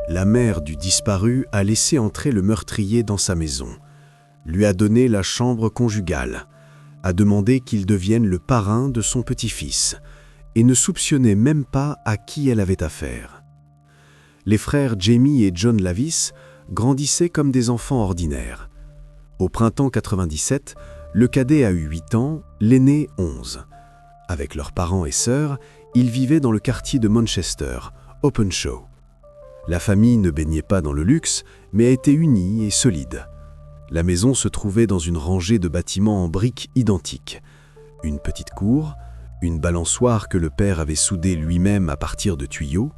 La mère du disparu a laissé entrer le meurtrier dans sa maison, lui a donné la chambre conjugale, a demandé qu'il devienne le parrain de son petit-fils et ne soupçonnait même pas à qui elle avait affaire. Les frères Jamie et John Lavis grandissaient comme des enfants ordinaires. Au printemps 97, le cadet a eu 8 ans, l'aîné 11. Avec leurs parents et sœurs, ils vivaient dans le quartier de Manchester, Openshaw. La famille ne baignait pas dans le luxe, mais était unie et solide. La maison se trouvait dans une rangée de bâtiments en briques identiques. Une petite cour, une balançoire que le père avait soudée lui-même à partir de tuyaux.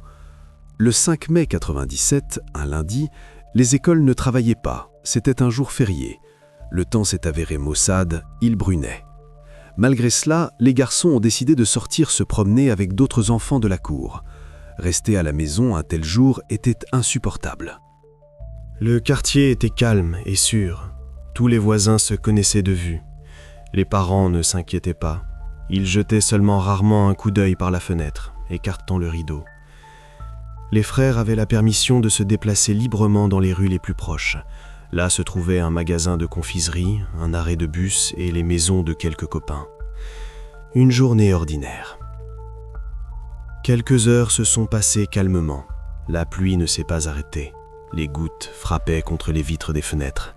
Le 5 mai 97, un lundi, les écoles ne travaillaient pas, c'était un jour férié. Le temps s'est avéré maussade, il brunait. Malgré cela, les garçons ont décidé de sortir se promener avec d'autres enfants de la cour. Rester à la maison un tel jour était insupportable. Le quartier était calme et sûr. Tous les voisins se connaissaient de vue. Les parents ne s'inquiétaient pas. Ils jetaient seulement rarement un coup d'œil par la fenêtre, écartant le rideau. Les frères avaient la permission de se déplacer librement dans les rues les plus proches. Là se trouvait un magasin de confiserie, un arrêt de bus et les maisons de quelques copains. Une journée ordinaire. Quelques heures se sont passées calmement. La pluie ne s'est pas arrêtée. Les gouttes frappaient contre les vitres des fenêtres.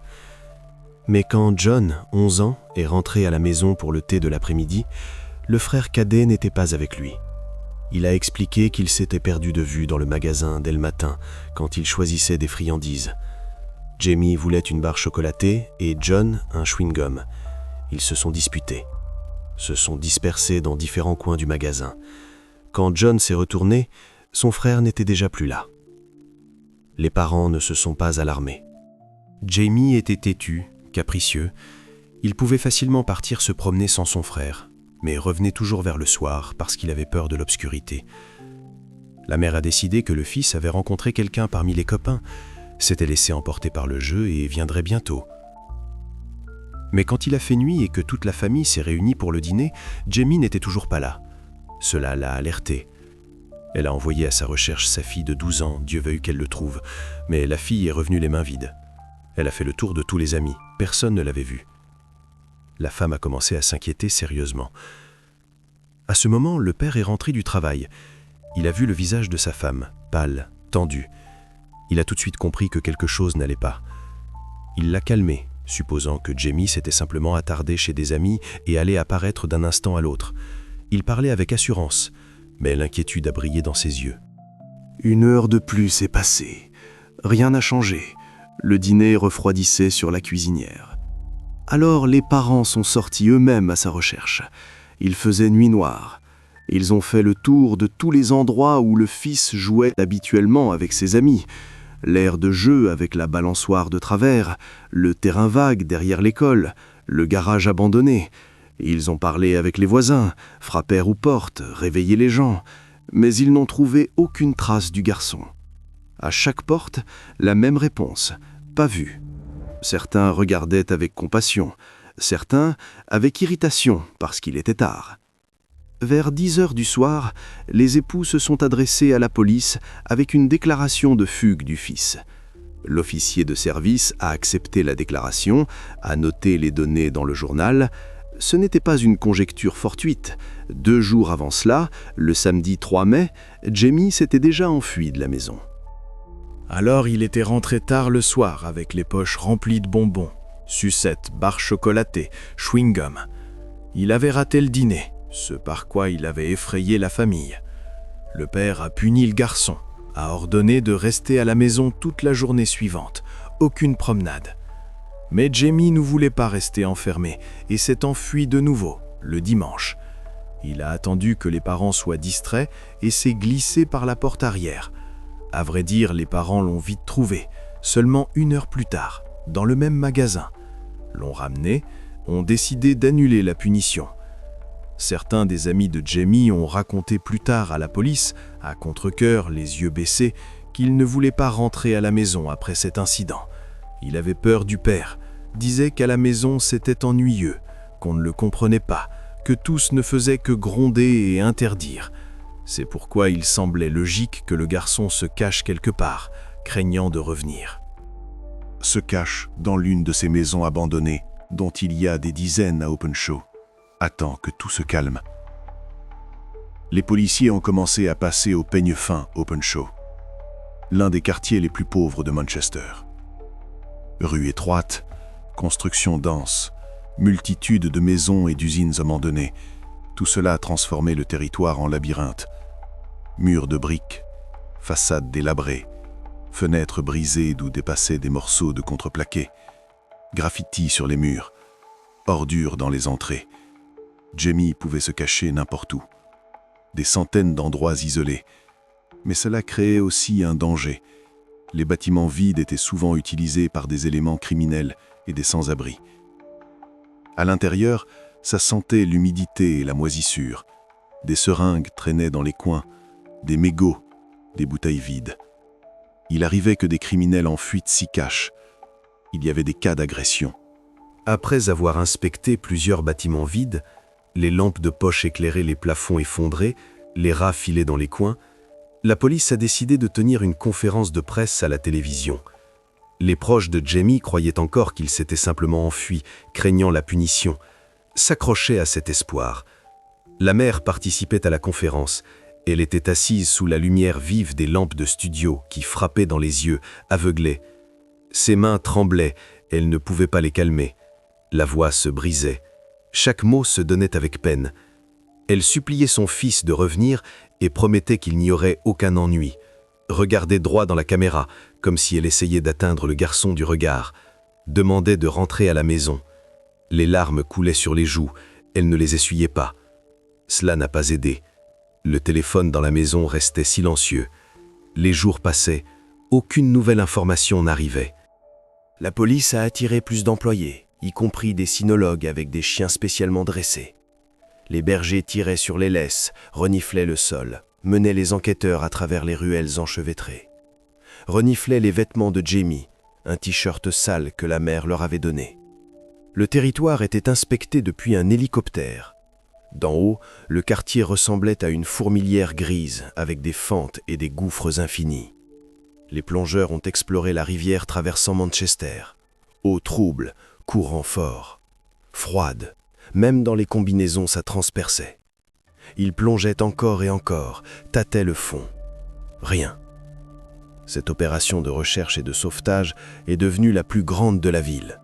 Mais quand John, 11 ans, est rentré à la maison pour le thé de l'après-midi, le frère cadet n'était pas avec lui. Il a expliqué qu'il s'était perdu de vue dans le magasin dès le matin, quand il choisissait des friandises. Jamie voulait une barre chocolatée et John un chewing-gum. Ils se sont disputés. Se sont dispersés dans différents coins du magasin. Quand John s'est retourné, son frère n'était déjà plus là. Les parents ne se sont pas alarmés. Jamie était têtu, capricieux. Il pouvait facilement partir se promener sans son frère, mais revenait toujours vers le soir parce qu'il avait peur de l'obscurité. La mère a décidé que le fils avait rencontré quelqu'un parmi les copains, s'était laissé emporter par le jeu et viendrait bientôt. Mais quand il a fait nuit et que toute la famille s'est réunie pour le dîner, Jamie n'était toujours pas là. Cela l'a alertée. Elle a envoyé à sa recherche sa fille de 12 ans, Dieu veuille qu'elle le trouve, mais la fille est revenue les mains vides. Elle a fait le tour de tous les amis, personne ne l'avait vue. La femme a commencé à s'inquiéter sérieusement. À ce moment, le père est rentré du travail. Il a vu le visage de sa femme, pâle, tendu. Il a tout de suite compris que quelque chose n'allait pas. Il l'a calmée, supposant que Jamie s'était simplement attardé chez des amis et allait apparaître d'un instant à l'autre. Il parlait avec assurance, mais l'inquiétude a brillé dans ses yeux. 1 heure de plus est passée. Rien n'a changé. Le dîner refroidissait sur la cuisinière. Alors les parents sont sortis eux-mêmes à sa recherche. Il faisait nuit noire. Ils ont fait le tour de tous les endroits où le fils jouait habituellement avec ses amis. L'aire de jeu avec la balançoire de travers, le terrain vague derrière l'école, le garage abandonné. Ils ont parlé avec les voisins, frappèrent aux portes, réveillé les gens, mais ils n'ont trouvé aucune trace du garçon. À chaque porte, la même réponse, pas vu. Certains regardaient avec compassion, certains avec irritation parce qu'il était tard. Vers 10 heures du soir, les époux se sont adressés à la police avec une déclaration de fugue du fils. L'officier de service a accepté la déclaration, a noté les données dans le journal. Ce n'était pas une conjecture fortuite. 2 jours avant cela, le samedi 3 mai, Jamie s'était déjà enfui de la maison. Alors il était rentré tard le soir avec les poches remplies de bonbons, sucettes, barres chocolatées, chewing-gum. Il avait raté le dîner, ce par quoi il avait effrayé la famille. Le père a puni le garçon, a ordonné de rester à la maison toute la journée suivante, aucune promenade. Mais Jamie ne voulait pas rester enfermé et s'est enfui de nouveau, le dimanche. Il a attendu que les parents soient distraits et s'est glissé par la porte arrière. À vrai dire, les parents l'ont vite trouvé, seulement 1 heure plus tard, dans le même magasin. L'ont ramené, ont décidé d'annuler la punition. Certains des amis de Jamie ont raconté plus tard à la police, à contre-cœur, les yeux baissés, qu'il ne voulait pas rentrer à la maison après cet incident. Il avait peur du père, disait qu'à la maison c'était ennuyeux, qu'on ne le comprenait pas, que tous ne faisaient que gronder et interdire. C'est pourquoi il semblait logique que le garçon se cache quelque part, craignant de revenir. Se cache dans l'une de ces maisons abandonnées, dont il y a des dizaines à Openshaw. Attend que tout se calme. Les policiers ont commencé à passer au peigne fin Openshaw, l'un des quartiers les plus pauvres de Manchester. Rues étroites, constructions denses, multitude de maisons et d'usines abandonnées, tout cela a transformé le territoire en labyrinthe. Murs de briques, façades délabrées, fenêtres brisées d'où dépassaient des morceaux de contreplaqué, graffitis sur les murs, ordures dans les entrées. Jamie pouvait se cacher n'importe où. Des centaines d'endroits isolés. Mais cela créait aussi un danger. Les bâtiments vides étaient souvent utilisés par des éléments criminels et des sans-abri. À l'intérieur, ça sentait l'humidité et la moisissure. Des seringues traînaient dans les coins, des mégots, des bouteilles vides. Il arrivait que des criminels en fuite s'y cachent. Il y avait des cas d'agression. Après avoir inspecté plusieurs bâtiments vides, les lampes de poche éclairaient les plafonds effondrés, les rats filaient dans les coins, la police a décidé de tenir une conférence de presse à la télévision. Les proches de Jamie croyaient encore qu'il s'était simplement enfui, craignant la punition, s'accrochaient à cet espoir. La mère participait à la conférence. Elle était assise sous la lumière vive des lampes de studio qui frappaient dans les yeux, aveuglées. Ses mains tremblaient, elle ne pouvait pas les calmer. La voix se brisait. Chaque mot se donnait avec peine. Elle suppliait son fils de revenir et promettait qu'il n'y aurait aucun ennui. Regardait droit dans la caméra, comme si elle essayait d'atteindre le garçon du regard. Demandait de rentrer à la maison. Les larmes coulaient sur les joues, elle ne les essuyait pas. Cela n'a pas aidé. Le téléphone dans la maison restait silencieux. Les jours passaient, aucune nouvelle information n'arrivait. La police a attiré plus d'employés, y compris des cynologues avec des chiens spécialement dressés. Les bergers tiraient sur les laisses, reniflaient le sol, menaient les enquêteurs à travers les ruelles enchevêtrées. Reniflaient les vêtements de Jamie, un t-shirt sale que la mère leur avait donné. Le territoire était inspecté depuis un hélicoptère. D'en haut, le quartier ressemblait à une fourmilière grise avec des fentes et des gouffres infinis. Les plongeurs ont exploré la rivière traversant Manchester. Eau trouble, courant fort, froide, même dans les combinaisons ça transperçait. Ils plongeaient encore et encore, tâtaient le fond. Rien. Cette opération de recherche et de sauvetage est devenue la plus grande de la ville.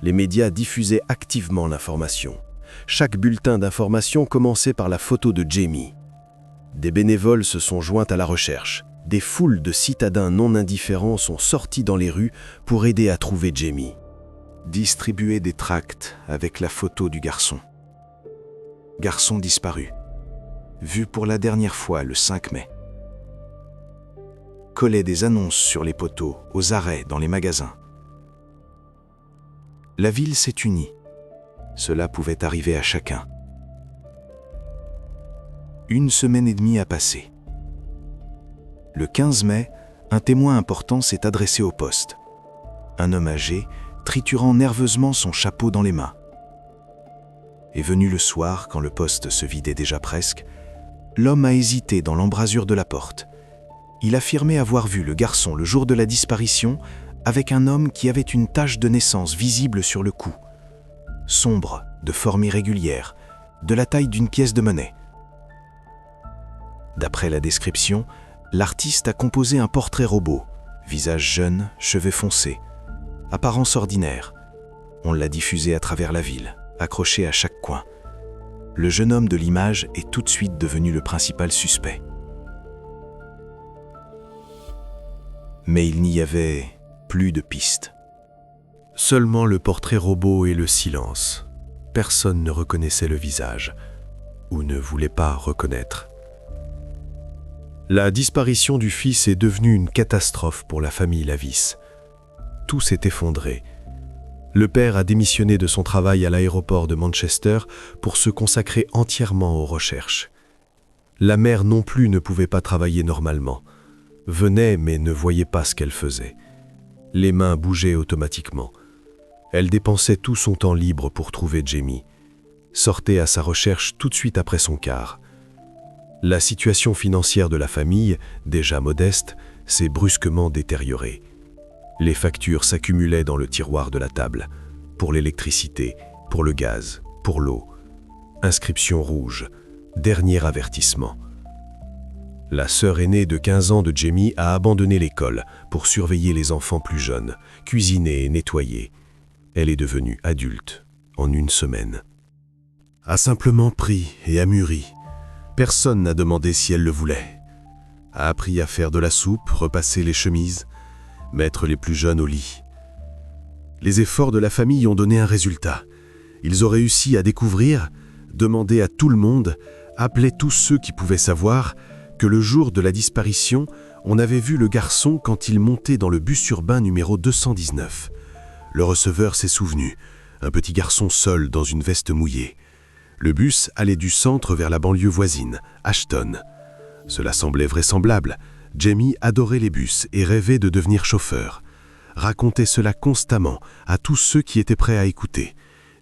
Les médias diffusaient activement l'information. Chaque bulletin d'information commençait par la photo de Jamie. Des bénévoles se sont joints à la recherche. Des foules de citadins non indifférents sont sortis dans les rues pour aider à trouver Jamie. Distribuer des tracts avec la photo du garçon. Garçon disparu. Vu pour la dernière fois le 5 mai. Coller des annonces sur les poteaux, aux arrêts, dans les magasins. La ville s'est unie. Cela pouvait arriver à chacun. 1 semaine et demie a passé. Le 15 mai, un témoin important s'est adressé au poste. Un homme âgé, triturant nerveusement son chapeau dans les mains. Est venu le soir, quand le poste se vidait déjà presque, l'homme a hésité dans l'embrasure de la porte. Il affirmait avoir vu le garçon le jour de la disparition avec un homme qui avait une tache de naissance visible sur le cou. Sombre, de forme irrégulière, de la taille d'une pièce de monnaie. D'après la description, l'artiste a composé un portrait robot, visage jeune, cheveux foncés, apparence ordinaire. On l'a diffusé à travers la ville, accroché à chaque coin. Le jeune homme de l'image est tout de suite devenu le principal suspect. Mais il n'y avait plus de pistes. Seulement le portrait robot et le silence. Personne ne reconnaissait le visage, ou ne voulait pas reconnaître. La disparition du fils est devenue une catastrophe pour la famille Lavis. Tout s'est effondré. Le père a démissionné de son travail à l'aéroport de Manchester pour se consacrer entièrement aux recherches. La mère non plus ne pouvait pas travailler normalement. Venait mais ne voyait pas ce qu'elle faisait. Les mains bougeaient automatiquement. Elle dépensait tout son temps libre pour trouver Jamie. Sortait à sa recherche tout de suite après son quart. La situation financière de la famille, déjà modeste, s'est brusquement détériorée. Les factures s'accumulaient dans le tiroir de la table, pour l'électricité, pour le gaz, pour l'eau. Inscription rouge, dernier avertissement. La sœur aînée de 15 ans de Jamie a abandonné l'école pour surveiller les enfants plus jeunes, cuisiner et nettoyer. Elle est devenue adulte en une semaine. A simplement pris et a mûri. Personne n'a demandé si elle le voulait. A appris à faire de la soupe, repasser les chemises, mettre les plus jeunes au lit. Les efforts de la famille ont donné un résultat. Ils ont réussi à découvrir, demander à tout le monde, appeler tous ceux qui pouvaient savoir, que le jour de la disparition, on avait vu le garçon quand il montait dans le bus urbain numéro 219. Le receveur s'est souvenu, un petit garçon seul dans une veste mouillée. Le bus allait du centre vers la banlieue voisine, Ashton. Cela semblait vraisemblable. Jamie adorait les bus et rêvait de devenir chauffeur. Racontait cela constamment à tous ceux qui étaient prêts à écouter.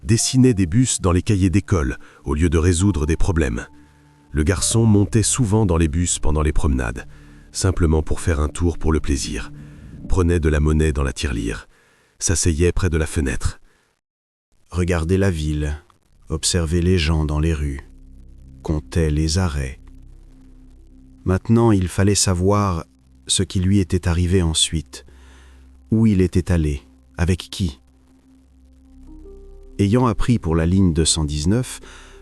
Dessinait des bus dans les cahiers d'école au lieu de résoudre des problèmes. Le garçon montait souvent dans les bus pendant les promenades, simplement pour faire un tour pour le plaisir. Prenait de la monnaie dans la tirelire. S'asseyait près de la fenêtre. Regardait la ville, observait les gens dans les rues, comptait les arrêts. Maintenant, il fallait savoir ce qui lui était arrivé ensuite, où il était allé, avec qui. Ayant appris pour la ligne 219,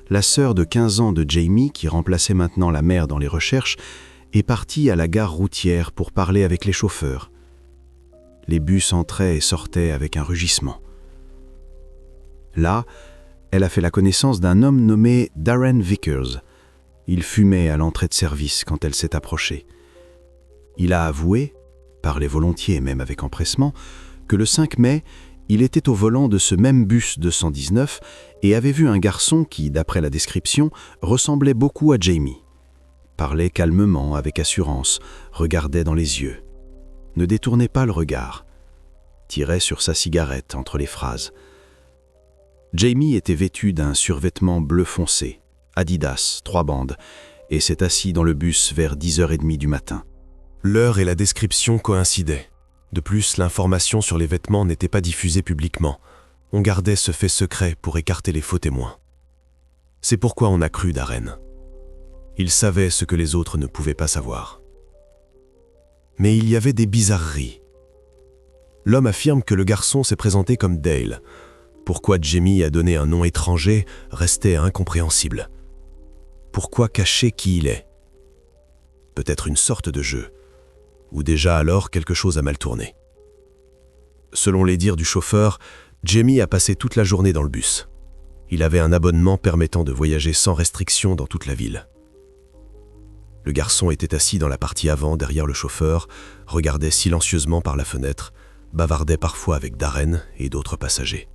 la sœur de 15 ans de Jamie, qui remplaçait maintenant la mère dans les recherches, est partie à la gare routière pour parler avec les chauffeurs. Les bus entraient et sortaient avec un rugissement. Là, elle a fait la connaissance d'un homme nommé Darren Vickers. Il fumait à l'entrée de service quand elle s'est approchée. Il a avoué, parlait volontiers même avec empressement, que le 5 mai, il était au volant de ce même bus 219 et avait vu un garçon qui, d'après la description, ressemblait beaucoup à Jamie. Parlait calmement, avec assurance, regardait dans les yeux. Ne détournait pas le regard. Tirait sur sa cigarette entre les phrases. Jamie était vêtu d'un survêtement bleu foncé, Adidas, 3 bandes, et s'est assis dans le bus vers 10h30 du matin. L'heure et la description coïncidaient. De plus, l'information sur les vêtements n'était pas diffusée publiquement. On gardait ce fait secret pour écarter les faux témoins. C'est pourquoi on a cru Darren. Il savait ce que les autres ne pouvaient pas savoir. Mais il y avait des bizarreries. L'homme affirme que le garçon s'est présenté comme Dale. Pourquoi Jamie a donné un nom étranger restait incompréhensible. Pourquoi cacher qui il est? Peut-être une sorte de jeu. Ou déjà alors quelque chose a mal tourné. Selon les dires du chauffeur, Jamie a passé toute la journée dans le bus. Il avait un abonnement permettant de voyager sans restriction dans toute la ville. Le garçon était assis dans la partie avant derrière le chauffeur, regardait silencieusement par la fenêtre, bavardait parfois avec Darren et d'autres passagers.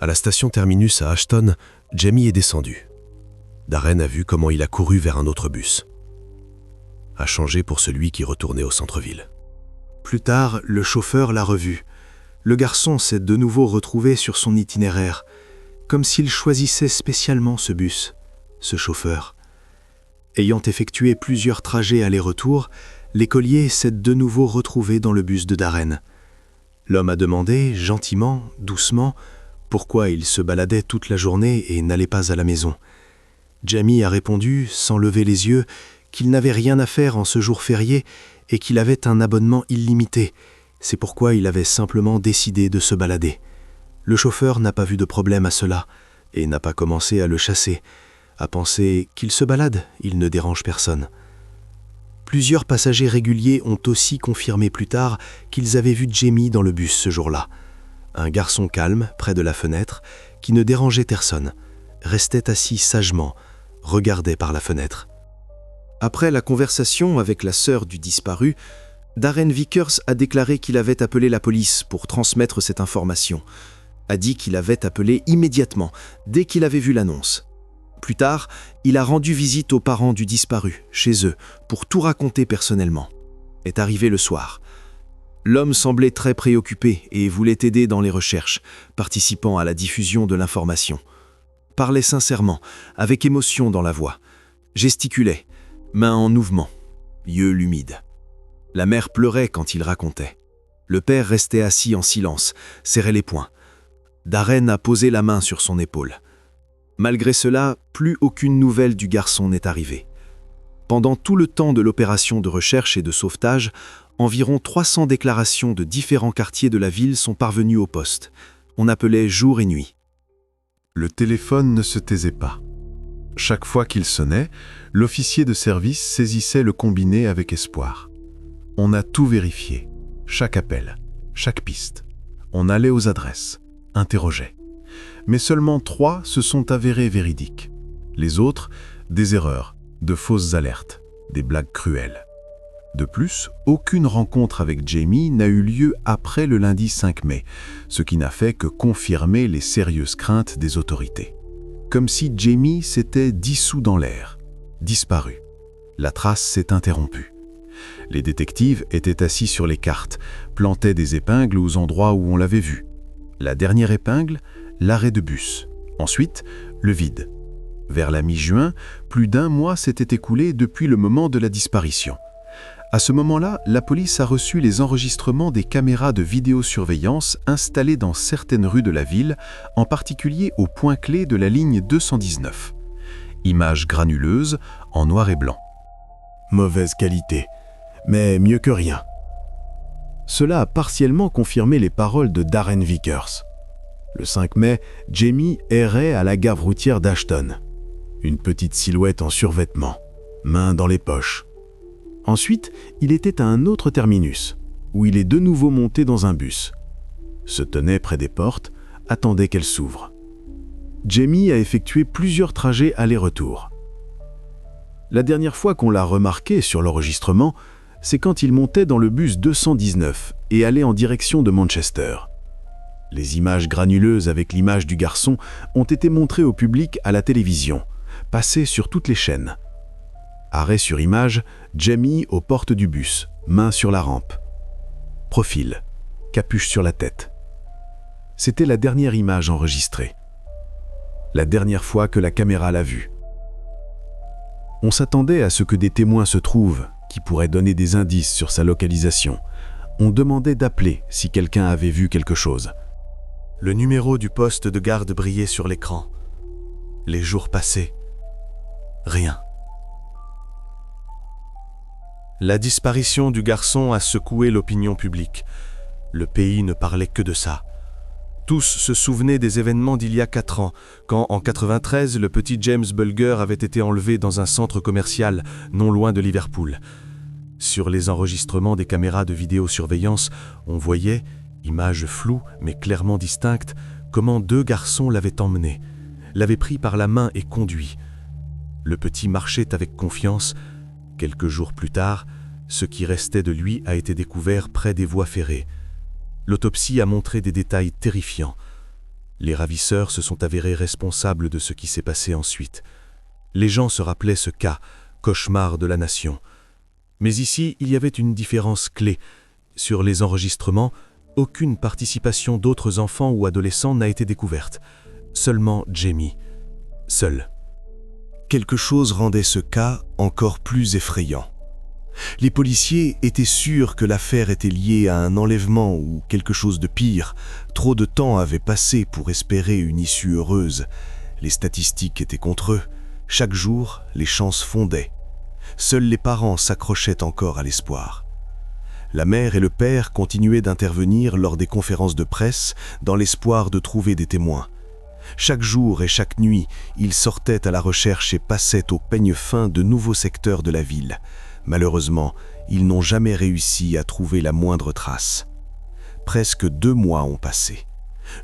À la station terminus à Ashton, Jamie est descendu. Darren a vu comment il a couru vers un autre bus. A changé pour celui qui retournait au centre-ville. Plus tard, le chauffeur l'a revu. Le garçon s'est de nouveau retrouvé sur son itinéraire, comme s'il choisissait spécialement ce bus, ce chauffeur. Ayant effectué plusieurs trajets aller-retour, l'écolier s'est de nouveau retrouvé dans le bus de Darren. L'homme a demandé, gentiment, doucement, pourquoi il se baladait toute la journée et n'allait pas à la maison. Jamie a répondu, sans lever les yeux, qu'il n'avait rien à faire en ce jour férié et qu'il avait un abonnement illimité. C'est pourquoi il avait simplement décidé de se balader. Le chauffeur n'a pas vu de problème à cela et n'a pas commencé à le chasser, a pensé qu'il se balade, il ne dérange personne. Plusieurs passagers réguliers ont aussi confirmé plus tard qu'ils avaient vu Jamie dans le bus ce jour-là. Un garçon calme, près de la fenêtre, qui ne dérangeait personne, restait assis sagement, regardait par la fenêtre. Après la conversation avec la sœur du disparu, Darren Vickers a déclaré qu'il avait appelé la police pour transmettre cette information. A dit qu'il avait appelé immédiatement, dès qu'il avait vu l'annonce. Plus tard, il a rendu visite aux parents du disparu, chez eux, pour tout raconter personnellement. Est arrivé le soir. L'homme semblait très préoccupé et voulait aider dans les recherches, participant à la diffusion de l'information. Parlait sincèrement, avec émotion dans la voix. Gesticulait, mains en mouvement, yeux humides. La mère pleurait quand il racontait. Le père restait assis en silence, serrait les poings. Darren a posé la main sur son épaule. Malgré cela, plus aucune nouvelle du garçon n'est arrivée. Pendant tout le temps de l'opération de recherche et de sauvetage, environ 300 déclarations de différents quartiers de la ville sont parvenues au poste. On appelait jour et nuit. Le téléphone ne se taisait pas. Chaque fois qu'il sonnait, l'officier de service saisissait le combiné avec espoir. On a tout vérifié, chaque appel, chaque piste. On allait aux adresses, interrogeait. Mais seulement 3 se sont avérés véridiques. Les autres, des erreurs, de fausses alertes, des blagues cruelles. De plus, aucune rencontre avec Jamie n'a eu lieu après le lundi 5 mai, ce qui n'a fait que confirmer les sérieuses craintes des autorités. Comme si Jamie s'était dissous dans l'air, disparu. La trace s'est interrompue. Les détectives étaient assis sur les cartes, plantaient des épingles aux endroits où on l'avait vu. La dernière épingle, l'arrêt de bus. Ensuite, le vide. Vers la mi-juin, plus d'1 mois s'était écoulé depuis le moment de la disparition. À ce moment-là, la police a reçu les enregistrements des caméras de vidéosurveillance installées dans certaines rues de la ville, en particulier au point clé de la ligne 219. Images granuleuses en noir et blanc. Mauvaise qualité, mais mieux que rien. Cela a partiellement confirmé les paroles de Darren Vickers. Le 5 mai, Jamie errait à la gare routière d'Ashton. Une petite silhouette en survêtement, mains dans les poches. Ensuite, il était à un autre terminus, où il est de nouveau monté dans un bus. Se tenait près des portes, attendait qu'elles s'ouvrent. Jamie a effectué plusieurs trajets aller-retour. La dernière fois qu'on l'a remarqué sur l'enregistrement, c'est quand il montait dans le bus 219 et allait en direction de Manchester. Les images granuleuses avec l'image du garçon ont été montrées au public à la télévision, passées sur toutes les chaînes. Arrêt sur image, Jamie aux portes du bus, main sur la rampe. Profil, capuche sur la tête. C'était la dernière image enregistrée. La dernière fois que la caméra l'a vu. On s'attendait à ce que des témoins se trouvent, qui pourraient donner des indices sur sa localisation. On demandait d'appeler si quelqu'un avait vu quelque chose. Le numéro du poste de garde brillait sur l'écran. Les jours passaient. Rien. La disparition du garçon a secoué l'opinion publique. Le pays ne parlait que de ça. Tous se souvenaient des événements d'il y a 4 ans, quand, en 93, le petit James Bulger avait été enlevé dans un centre commercial non loin de Liverpool. Sur les enregistrements des caméras de vidéosurveillance, on voyait, images floues mais clairement distinctes, comment 2 garçons l'avaient emmené, l'avaient pris par la main et conduit. Le petit marchait avec confiance. Quelques jours plus tard, ce qui restait de lui a été découvert près des voies ferrées. L'autopsie a montré des détails terrifiants. Les ravisseurs se sont avérés responsables de ce qui s'est passé ensuite. Les gens se rappelaient ce cas, cauchemar de la nation. Mais ici, il y avait une différence clé. Sur les enregistrements, aucune participation d'autres enfants ou adolescents n'a été découverte. Seulement Jamie. Seul. Quelque chose rendait ce cas encore plus effrayant. Les policiers étaient sûrs que l'affaire était liée à un enlèvement ou quelque chose de pire. Trop de temps avait passé pour espérer une issue heureuse. Les statistiques étaient contre eux. Chaque jour, les chances fondaient. Seuls les parents s'accrochaient encore à l'espoir. La mère et le père continuaient d'intervenir lors des conférences de presse dans l'espoir de trouver des témoins. Chaque jour et chaque nuit, ils sortaient à la recherche et passaient au peigne fin de nouveaux secteurs de la ville. Malheureusement, ils n'ont jamais réussi à trouver la moindre trace. Presque 2 mois ont passé.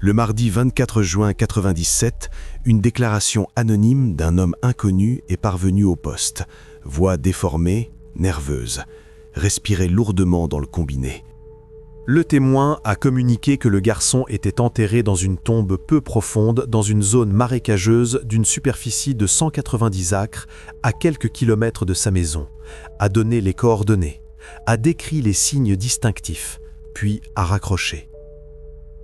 Le mardi 24 juin 1997, une déclaration anonyme d'un homme inconnu est parvenue au poste. Voix déformée, nerveuse, respirait lourdement dans le combiné. Le témoin a communiqué que le garçon était enterré dans une tombe peu profonde dans une zone marécageuse d'une superficie de 190 acres à quelques kilomètres de sa maison, a donné les coordonnées, a décrit les signes distinctifs, puis a raccroché.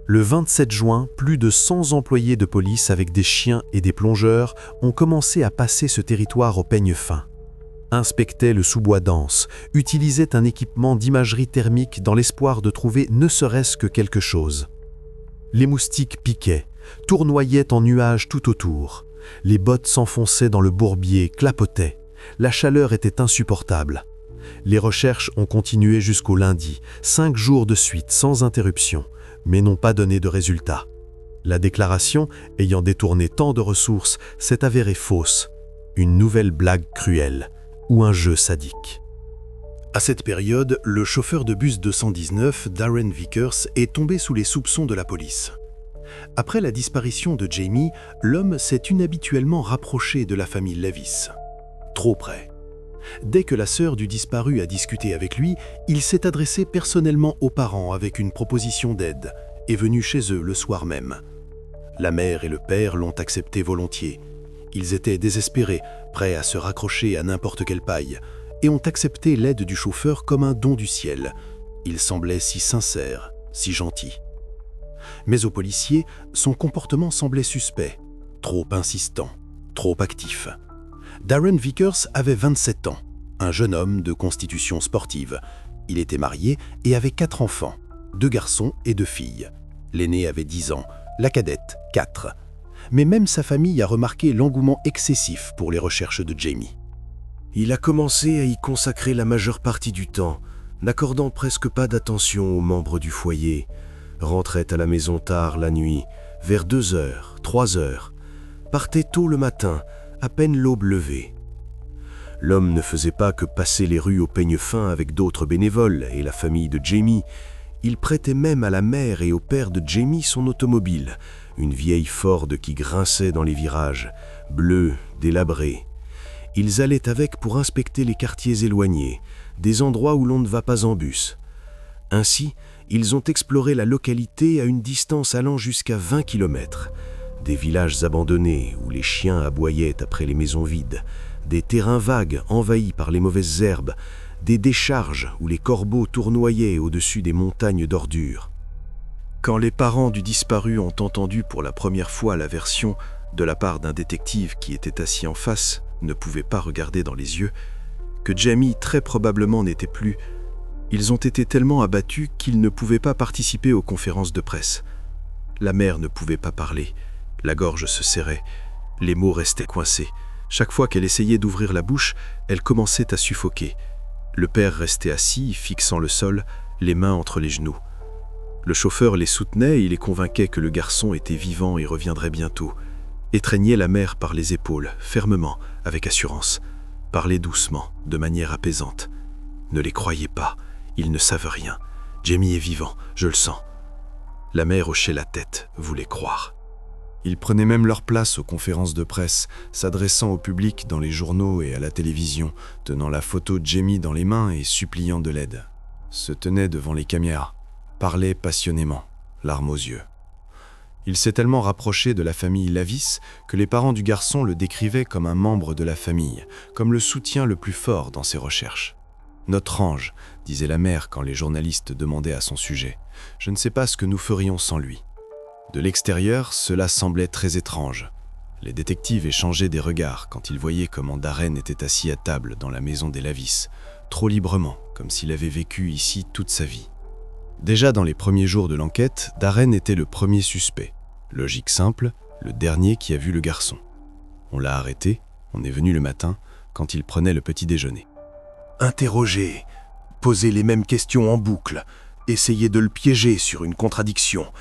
Le 27 juin, plus de 100 employés de police avec des chiens et des plongeurs ont commencé à passer ce territoire au peigne fin. inspectait le sous-bois dense, utilisait un équipement d'imagerie thermique dans l'espoir de trouver ne serait-ce que quelque chose. Les moustiques piquaient, tournoyaient en nuages tout autour. Les bottes s'enfonçaient dans le bourbier, clapotaient. La chaleur était insupportable. Les recherches ont continué jusqu'au lundi, 5 jours de suite, sans interruption, mais n'ont pas donné de résultat. La déclaration, ayant détourné tant de ressources, s'est avérée fausse. Une nouvelle blague cruelle, ou un jeu sadique. À cette période, le chauffeur de bus 219, Darren Vickers, est tombé sous les soupçons de la police. Après la disparition de Jamie, l'homme s'est inhabituellement rapproché de la famille Levis. Trop près. Dès que la sœur du disparu a discuté avec lui, il s'est adressé personnellement aux parents avec une proposition d'aide, et venu chez eux le soir même. La mère et le père l'ont accepté volontiers. Ils étaient désespérés, prêts à se raccrocher à n'importe quelle paille, et ont accepté l'aide du chauffeur comme un don du ciel. Il semblait si sincère, si gentil. Mais aux policiers, son comportement semblait suspect, trop insistant, trop actif. Darren Vickers avait 27 ans, un jeune homme de constitution sportive. Il était marié et avait 4 enfants, 2 garçons et 2 filles. L'aîné avait 10 ans, la cadette 4. Mais même sa famille a remarqué l'engouement excessif pour les recherches de Jamie. Il a commencé à y consacrer la majeure partie du temps, n'accordant presque pas d'attention aux membres du foyer. Rentrait à la maison tard la nuit, vers 2 heures, 3 heures. Partait tôt le matin, à peine l'aube levée. L'homme ne faisait pas que passer les rues au peigne fin avec d'autres bénévoles et la famille de Jamie. Il prêtait même à la mère et au père de Jamie son automobile, une vieille Ford qui grinçait dans les virages, bleue, délabrée. Ils allaient avec pour inspecter les quartiers éloignés, des endroits où l'on ne va pas en bus. Ainsi, ils ont exploré la localité à une distance allant jusqu'à 20 km. Des villages abandonnés où les chiens aboyaient après les maisons vides, des terrains vagues envahis par les mauvaises herbes, des décharges où les corbeaux tournoyaient au-dessus des montagnes d'ordures. Quand les parents du disparu ont entendu pour la première fois la version de la part d'un détective qui était assis en face, ne pouvait pas regarder dans les yeux, que Jamie très probablement n'était plus, ils ont été tellement abattus qu'ils ne pouvaient pas participer aux conférences de presse. La mère ne pouvait pas parler, la gorge se serrait, les mots restaient coincés. Chaque fois qu'elle essayait d'ouvrir la bouche, elle commençait à suffoquer. Le père restait assis, fixant le sol, les mains entre les genoux. Le chauffeur les soutenait et les convainquait que le garçon était vivant et reviendrait bientôt. Étreignait la mère par les épaules, fermement, avec assurance. Parlait doucement, de manière apaisante. Ne les croyez pas, ils ne savent rien. Jamie est vivant, je le sens. La mère hochait la tête, voulait croire. Ils prenaient même leur place aux conférences de presse, s'adressant au public dans les journaux et à la télévision, tenant la photo de Jamie dans les mains et suppliant de l'aide. Se tenaient devant les caméras, parlaient passionnément, larmes aux yeux. Il s'est tellement rapproché de la famille Lavis que les parents du garçon le décrivaient comme un membre de la famille, comme le soutien le plus fort dans ses recherches. « Notre ange », disait la mère quand les journalistes demandaient à son sujet. « Je ne sais pas ce que nous ferions sans lui. » De l'extérieur, cela semblait très étrange. Les détectives échangeaient des regards quand ils voyaient comment Darren était assis à table dans la maison des Lavis, trop librement, comme s'il avait vécu ici toute sa vie. Déjà dans les premiers jours de l'enquête, Darren était le premier suspect. Logique simple, le dernier qui a vu le garçon. On l'a arrêté, on est venu le matin, quand il prenait le petit déjeuner. Interroger, poser les mêmes questions en boucle, essayer de le piéger sur une contradiction,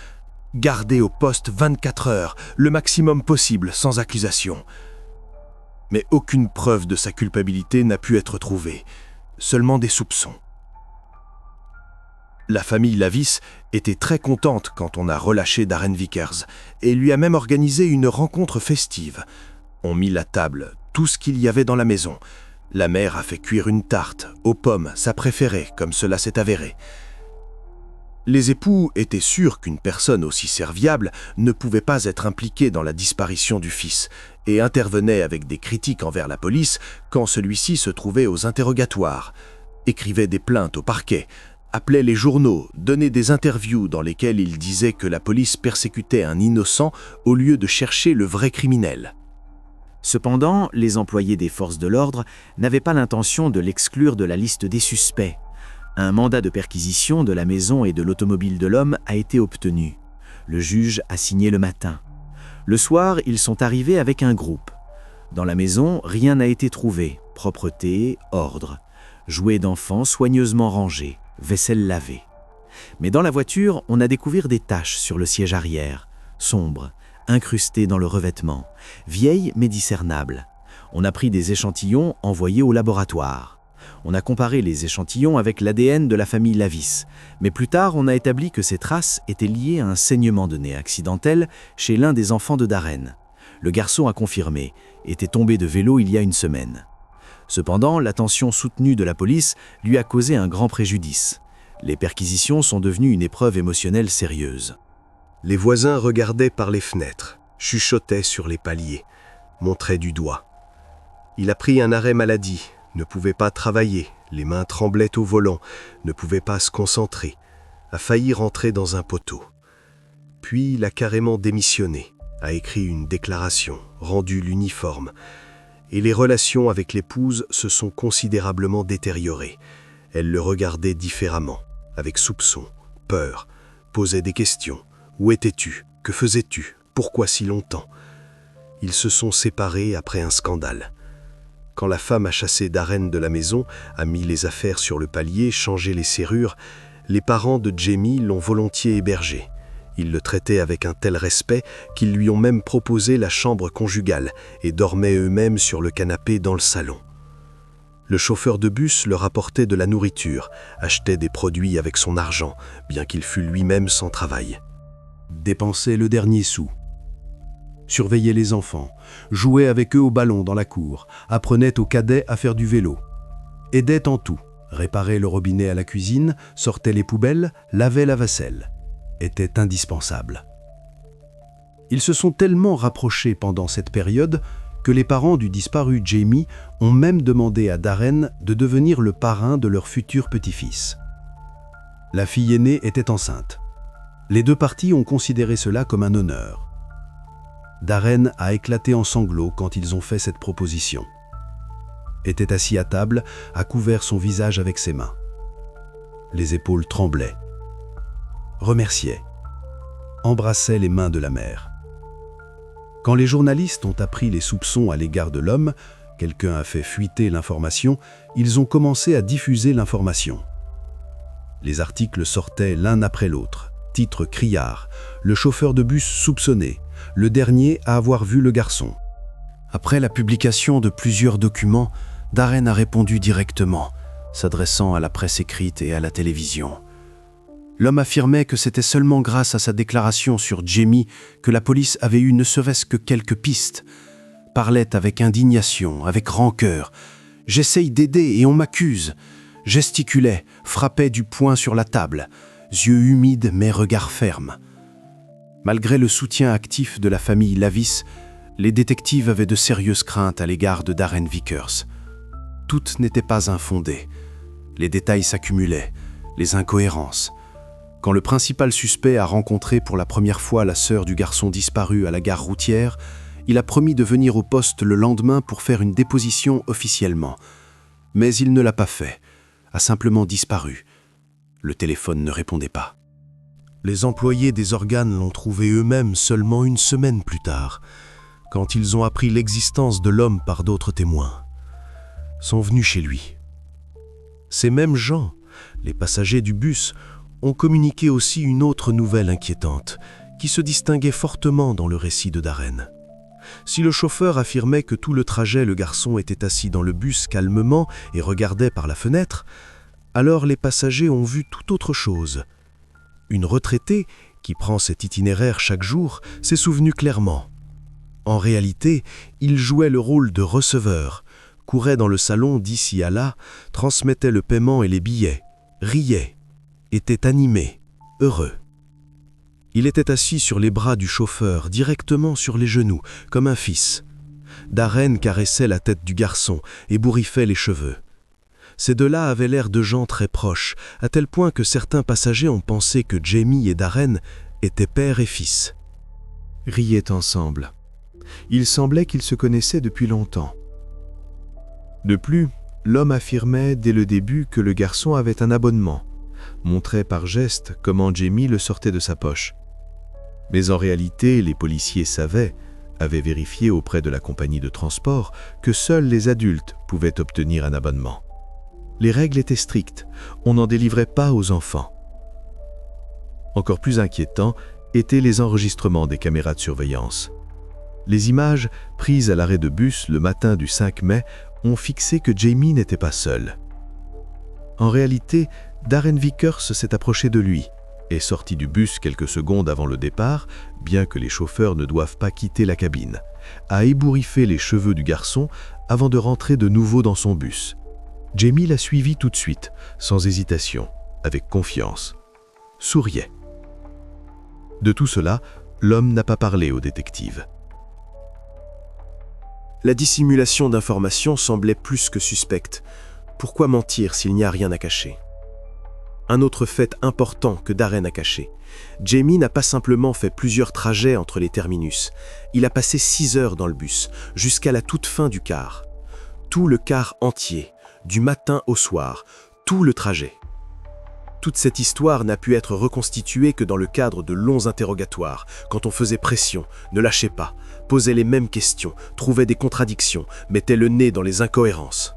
garder au poste 24 heures, le maximum possible sans accusation. Mais aucune preuve de sa culpabilité n'a pu être trouvée, seulement des soupçons. La famille Lavis était très contente quand on a relâché Darren Vickers et lui a même organisé une rencontre festive. On mit la table, tout ce qu'il y avait dans la maison. La mère a fait cuire une tarte, aux pommes, sa préférée, comme cela s'est avéré. Les époux étaient sûrs qu'une personne aussi serviable ne pouvait pas être impliquée dans la disparition du fils et intervenaient avec des critiques envers la police quand celui-ci se trouvait aux interrogatoires, écrivait des plaintes au parquet, appelait les journaux, donnait des interviews dans lesquelles il disait que la police persécutait un innocent au lieu de chercher le vrai criminel. Cependant, les employés des forces de l'ordre n'avaient pas l'intention de l'exclure de la liste des suspects. Un mandat de perquisition de la maison et de l'automobile de l'homme a été obtenu. Le juge a signé le matin. Le soir, ils sont arrivés avec un groupe. Dans la maison, rien n'a été trouvé. Propreté, ordre. Jouets d'enfants soigneusement rangés, vaisselle lavée. Mais dans la voiture, on a découvert des taches sur le siège arrière, sombres, incrustées dans le revêtement, vieilles mais discernables. On a pris des échantillons envoyés au laboratoire. On a comparé les échantillons avec l'ADN de la famille Lavis, mais plus tard on a établi que ces traces étaient liées à un saignement de nez accidentel chez l'un des enfants de Darren. Le garçon a confirmé, était tombé de vélo il y a une semaine. Cependant, l'attention soutenue de la police lui a causé un grand préjudice. Les perquisitions sont devenues une épreuve émotionnelle sérieuse. Les voisins regardaient par les fenêtres, chuchotaient sur les paliers, montraient du doigt. Il a pris un arrêt maladie, ne pouvait pas travailler, les mains tremblaient au volant, ne pouvait pas se concentrer, a failli rentrer dans un poteau. Puis il a carrément démissionné, a écrit une déclaration, rendu l'uniforme, et les relations avec l'épouse se sont considérablement détériorées. Elle le regardait différemment, avec soupçon, peur, posait des questions. Où étais-tu? Que faisais-tu? Pourquoi si longtemps? Ils se sont séparés après un scandale. Quand la femme a chassé Darren de la maison, a mis les affaires sur le palier, changé les serrures, les parents de Jamie l'ont volontiers hébergé. Ils le traitaient avec un tel respect qu'ils lui ont même proposé la chambre conjugale et dormaient eux-mêmes sur le canapé dans le salon. Le chauffeur de bus leur apportait de la nourriture, achetait des produits avec son argent, bien qu'il fût lui-même sans travail. Dépensait le dernier sou. Surveillait les enfants, jouait avec eux au ballon dans la cour, apprenait aux cadets à faire du vélo. Aidait en tout, réparait le robinet à la cuisine, sortait les poubelles, lavait la vaisselle. Était indispensable. Ils se sont tellement rapprochés pendant cette période que les parents du disparu Jamie ont même demandé à Darren de devenir le parrain de leur futur petit-fils. La fille aînée était enceinte. Les deux parties ont considéré cela comme un honneur. Darren a éclaté en sanglots quand ils ont fait cette proposition. Était assis à table, a couvert son visage avec ses mains. Les épaules tremblaient. Remerciait. Embrassait les mains de la mère. Quand les journalistes ont appris les soupçons à l'égard de l'homme, quelqu'un a fait fuiter l'information, ils ont commencé à diffuser l'information. Les articles sortaient l'un après l'autre. Titre criard, le chauffeur de bus soupçonné, le dernier à avoir vu le garçon. Après la publication de plusieurs documents, Darren a répondu directement, s'adressant à la presse écrite et à la télévision. L'homme affirmait que c'était seulement grâce à sa déclaration sur Jamie que la police avait eu ne serait-ce que quelques pistes. Parlait avec indignation, avec rancœur. « J'essaye d'aider et on m'accuse !» Gesticulait, frappait du poing sur la table. Yeux humides mais regard ferme. Malgré le soutien actif de la famille Lavis, les détectives avaient de sérieuses craintes à l'égard de Darren Vickers. Toutes n'étaient pas infondées. Les détails s'accumulaient, les incohérences. Quand le principal suspect a rencontré pour la première fois la sœur du garçon disparu à la gare routière, il a promis de venir au poste le lendemain pour faire une déposition officiellement. Mais il ne l'a pas fait, a simplement disparu. Le téléphone ne répondait pas. Les employés des organes l'ont trouvé eux-mêmes seulement une semaine plus tard, quand ils ont appris l'existence de l'homme par d'autres témoins. Sont venus chez lui. Ces mêmes gens, les passagers du bus, ont communiqué aussi une autre nouvelle inquiétante, qui se distinguait fortement dans le récit de Darren. Si le chauffeur affirmait que tout le trajet le garçon était assis dans le bus calmement et regardait par la fenêtre, alors les passagers ont vu tout autre chose. Une retraitée, qui prend cet itinéraire chaque jour, s'est souvenue clairement. En réalité, il jouait le rôle de receveur, courait dans le salon d'ici à là, transmettait le paiement et les billets, riait, était animé, heureux. Il était assis sur les bras du chauffeur, directement sur les genoux, comme un fils. Darren caressait la tête du garçon et bourriffait les cheveux. Ces deux-là avaient l'air de gens très proches, à tel point que certains passagers ont pensé que Jamie et Darren étaient père et fils. Riaient ensemble. Il semblait qu'ils se connaissaient depuis longtemps. De plus, l'homme affirmait dès le début que le garçon avait un abonnement, montrait par geste comment Jamie le sortait de sa poche. Mais en réalité, les policiers avaient vérifié auprès de la compagnie de transport que seuls les adultes pouvaient obtenir un abonnement. Les règles étaient strictes, on n'en délivrait pas aux enfants. Encore plus inquiétant étaient les enregistrements des caméras de surveillance. Les images prises à l'arrêt de bus le matin du 5 mai ont fixé que Jamie n'était pas seul. En réalité, Darren Vickers s'est approché de lui, est sorti du bus quelques secondes avant le départ, bien que les chauffeurs ne doivent pas quitter la cabine, a ébouriffé les cheveux du garçon avant de rentrer de nouveau dans son bus. Jamie l'a suivi tout de suite, sans hésitation, avec confiance. Souriait. De tout cela, l'homme n'a pas parlé au détective. La dissimulation d'informations semblait plus que suspecte. Pourquoi mentir s'il n'y a rien à cacher ? Un autre fait important que Darren a caché. Jamie n'a pas simplement fait plusieurs trajets entre les terminus. Il a passé 6 heures dans le bus, jusqu'à la toute fin du quart. Tout le quart entier, du matin au soir, tout le trajet. Toute cette histoire n'a pu être reconstituée que dans le cadre de longs interrogatoires, quand on faisait pression, ne lâchait pas, posait les mêmes questions, trouvait des contradictions, mettait le nez dans les incohérences.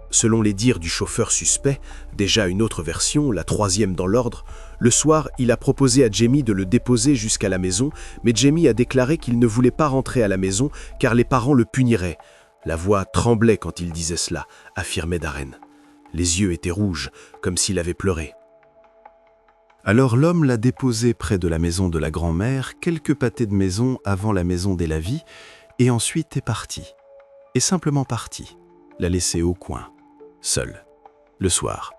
Selon les dires du chauffeur suspect, déjà une autre version, la 3e dans l'ordre, le soir, il a proposé à Jamie de le déposer jusqu'à la maison, mais Jamie a déclaré qu'il ne voulait pas rentrer à la maison car les parents le puniraient. La voix tremblait quand il disait cela, affirmait Darren. Les yeux étaient rouges, comme s'il avait pleuré. Alors l'homme l'a déposé près de la maison de la grand-mère, quelques pâtés de maison avant la maison d'Elavi, et ensuite est parti. Est simplement parti, l'a laissé au coin, seul, le soir.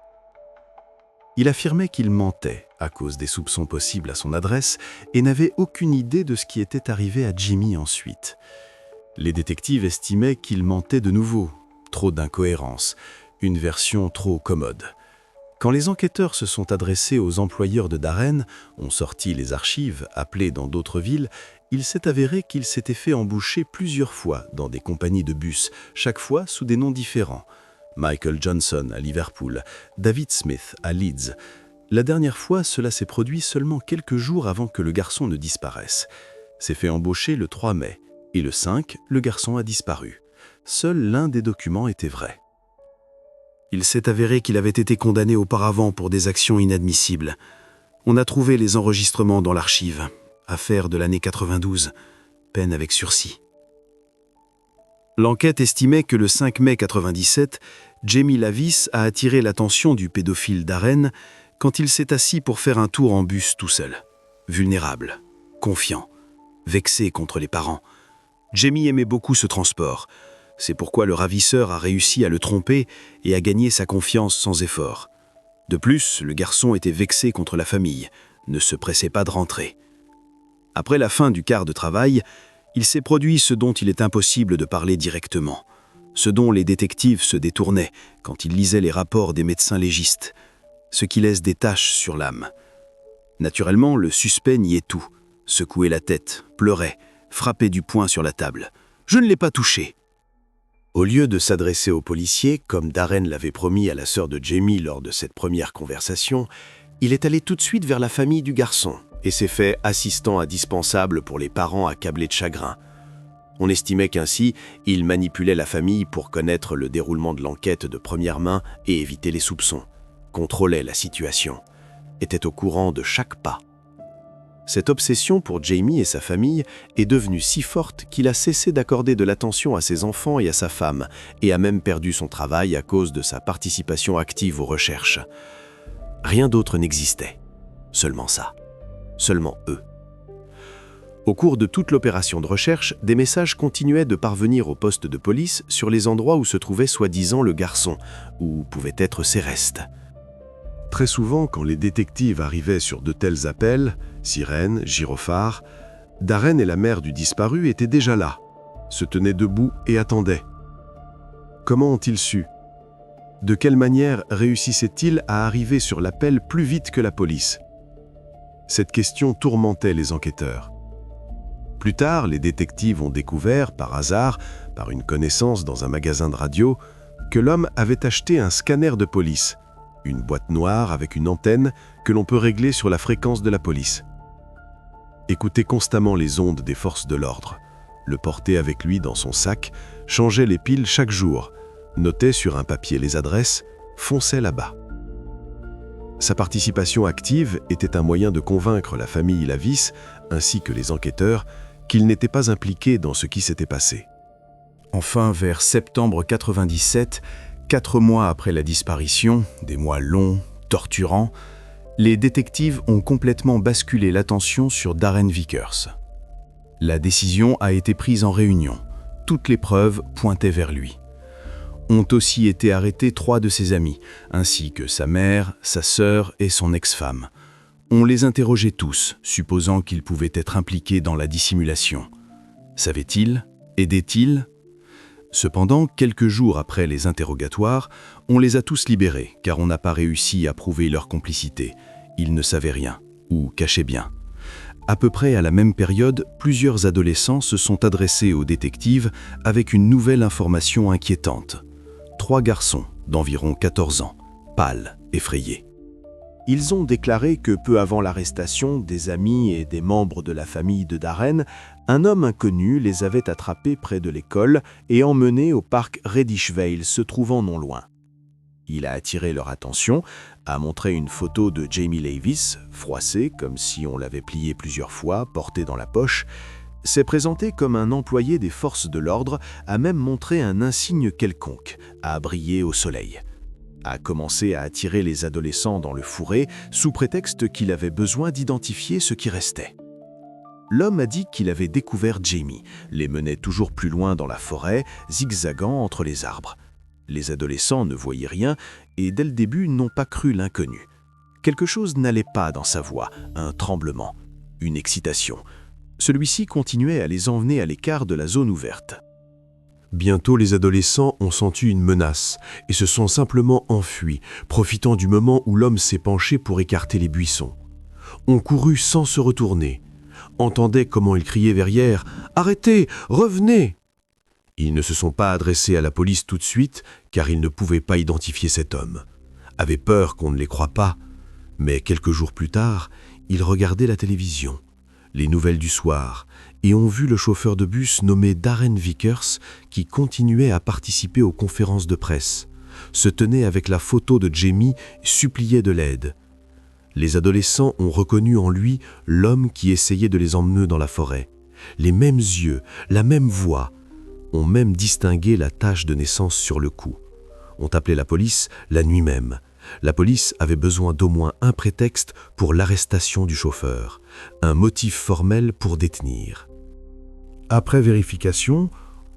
Il affirmait qu'il mentait à cause des soupçons possibles à son adresse et n'avait aucune idée de ce qui était arrivé à Jimmy ensuite. Les détectives estimaient qu'il mentait de nouveau, trop d'incohérences, une version trop commode. Quand les enquêteurs se sont adressés aux employeurs de Darren, ont sorti les archives, appelées dans d'autres villes, il s'est avéré qu'il s'était fait embaucher plusieurs fois dans des compagnies de bus, chaque fois sous des noms différents. Michael Johnson à Liverpool, David Smith à Leeds. La dernière fois, cela s'est produit seulement quelques jours avant que le garçon ne disparaisse. S'est fait embaucher le 3 mai, et le 5, le garçon a disparu. Seul l'un des documents était vrai. Il s'est avéré qu'il avait été condamné auparavant pour des actions inadmissibles. On a trouvé les enregistrements dans l'archive. Affaire de l'année 92, peine avec sursis. L'enquête estimait que le 5 mai 97, Jamie Lavis a attiré l'attention du pédophile Darren quand il s'est assis pour faire un tour en bus tout seul. Vulnérable, confiant, vexé contre les parents. Jamie aimait beaucoup ce transport. C'est pourquoi le ravisseur a réussi à le tromper et à gagner sa confiance sans effort. De plus, le garçon était vexé contre la famille, ne se pressait pas de rentrer. Après la fin du quart de travail, il s'est produit ce dont il est impossible de parler directement, ce dont les détectives se détournaient quand ils lisaient les rapports des médecins légistes, ce qui laisse des taches sur l'âme. Naturellement, le suspect niait tout, secouait la tête, pleurait, frappait du poing sur la table. « Je ne l'ai pas touché !» Au lieu de s'adresser aux policiers, comme Darren l'avait promis à la sœur de Jamie lors de cette première conversation, il est allé tout de suite vers la famille du garçon et s'est fait assistant indispensable pour les parents accablés de chagrin. On estimait qu'ainsi, il manipulait la famille pour connaître le déroulement de l'enquête de première main et éviter les soupçons, contrôlait la situation, était au courant de chaque pas. Cette obsession pour Jamie et sa famille est devenue si forte qu'il a cessé d'accorder de l'attention à ses enfants et à sa femme, et a même perdu son travail à cause de sa participation active aux recherches. Rien d'autre n'existait. Seulement ça. Seulement eux. Au cours de toute l'opération de recherche, des messages continuaient de parvenir au poste de police sur les endroits où se trouvait soi-disant le garçon, où pouvaient être ses restes. Très souvent, quand les détectives arrivaient sur de tels appels, sirènes, gyrophares, Darren et la mère du disparu étaient déjà là, se tenaient debout et attendaient. Comment ont-ils su ? De quelle manière réussissaient-ils à arriver sur l'appel plus vite que la police ? Cette question tourmentait les enquêteurs. Plus tard, les détectives ont découvert, par hasard, par une connaissance dans un magasin de radio, que l'homme avait acheté un scanner de police, une boîte noire avec une antenne que l'on peut régler sur la fréquence de la police. Écouter constamment les ondes des forces de l'ordre, le porter avec lui dans son sac, changeait les piles chaque jour, notait sur un papier les adresses, fonçait là-bas. Sa participation active était un moyen de convaincre la famille Lavis, ainsi que les enquêteurs, qu'il n'était pas impliqué dans ce qui s'était passé. Enfin, vers septembre 97, 4 mois après la disparition, des mois longs, torturants, les détectives ont complètement basculé l'attention sur Darren Vickers. La décision a été prise en réunion. Toutes les preuves pointaient vers lui. Ont aussi été arrêtés 3 de ses amis, ainsi que sa mère, sa sœur et son ex-femme. On les interrogeait tous, supposant qu'ils pouvaient être impliqués dans la dissimulation. Savait-il? Aidait-il? Cependant, quelques jours après les interrogatoires, on les a tous libérés, car on n'a pas réussi à prouver leur complicité. Ils ne savaient rien, ou cachaient bien. À peu près à la même période, plusieurs adolescents se sont adressés aux détectives avec une nouvelle information inquiétante. 3 garçons d'environ 14 ans, pâles, effrayés. Ils ont déclaré que peu avant l'arrestation des amis et des membres de la famille de Darren, un homme inconnu les avait attrapés près de l'école et emmenés au parc Reddish Vale, se trouvant non loin. Il a attiré leur attention, a montré une photo de Jamie Lavis, froissée comme si on l'avait pliée plusieurs fois, portée dans la poche, s'est présenté comme un employé des forces de l'ordre, a même montré un insigne quelconque, a brillé au soleil. A commencé à attirer les adolescents dans le fourré sous prétexte qu'il avait besoin d'identifier ce qui restait. L'homme a dit qu'il avait découvert Jamie, les menait toujours plus loin dans la forêt, zigzagant entre les arbres. Les adolescents ne voyaient rien et dès le début n'ont pas cru l'inconnu. Quelque chose n'allait pas dans sa voix, un tremblement, une excitation. Celui-ci continuait à les emmener à l'écart de la zone ouverte. Bientôt, les adolescents ont senti une menace et se sont simplement enfuis, profitant du moment où l'homme s'est penché pour écarter les buissons. On courut sans se retourner. Entendaient comment il criait derrière « Arrêtez, revenez !» Ils ne se sont pas adressés à la police tout de suite car ils ne pouvaient pas identifier cet homme. Avaient peur qu'on ne les croie pas. Mais quelques jours plus tard, ils regardaient la télévision, les nouvelles du soir, et ont vu le chauffeur de bus nommé Darren Vickers qui continuait à participer aux conférences de presse, se tenait avec la photo de Jamie, suppliait de l'aide. Les adolescents ont reconnu en lui l'homme qui essayait de les emmener dans la forêt. Les mêmes yeux, la même voix, ont même distingué la tache de naissance sur le cou. Ont appelé la police la nuit même. La police avait besoin d'au moins un prétexte pour l'arrestation du chauffeur, un motif formel pour détenir. Après vérification,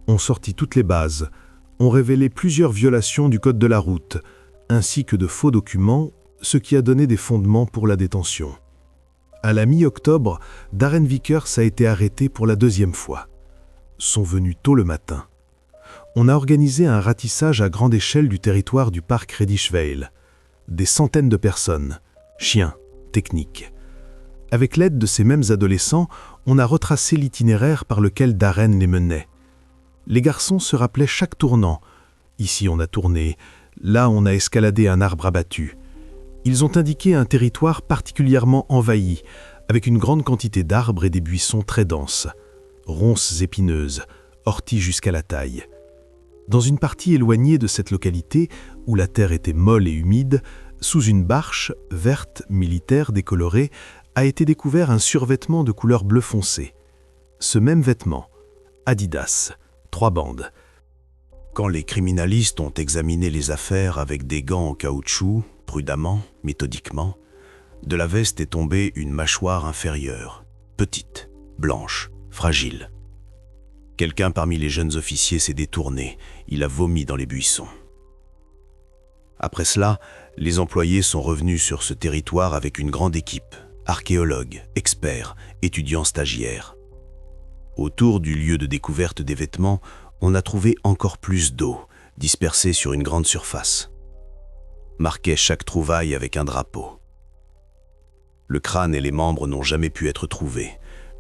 on sortit toutes les bases, on révélé plusieurs violations du code de la route, ainsi que de faux documents, ce qui a donné des fondements pour la détention. À la mi-octobre, Darren Vickers a été arrêté pour la 2e fois. Sont venus tôt le matin. On a organisé un ratissage à grande échelle du territoire du parc Reddish Vale. Des centaines de personnes, chiens, techniques. Avec l'aide de ces mêmes adolescents, on a retracé l'itinéraire par lequel Darren les menait. Les garçons se rappelaient chaque tournant. Ici on a tourné, là on a escaladé un arbre abattu. Ils ont indiqué un territoire particulièrement envahi, avec une grande quantité d'arbres et des buissons très denses, ronces épineuses, orties jusqu'à la taille. Dans une partie éloignée de cette localité, où la terre était molle et humide, sous une bâche verte militaire décolorée, a été découvert un survêtement de couleur bleu foncé. Ce même vêtement, Adidas, 3 bandes. Quand les criminalistes ont examiné les affaires avec des gants en caoutchouc, prudemment, méthodiquement, de la veste est tombée une mâchoire inférieure, petite, blanche, fragile. Quelqu'un parmi les jeunes officiers s'est détourné, il a vomi dans les buissons. Après cela, les employés sont revenus sur ce territoire avec une grande équipe, archéologues, experts, étudiants stagiaires. Autour du lieu de découverte des vêtements, on a trouvé encore plus d'eau, dispersée sur une grande surface. Marquait chaque trouvaille avec un drapeau. Le crâne et les membres n'ont jamais pu être trouvés.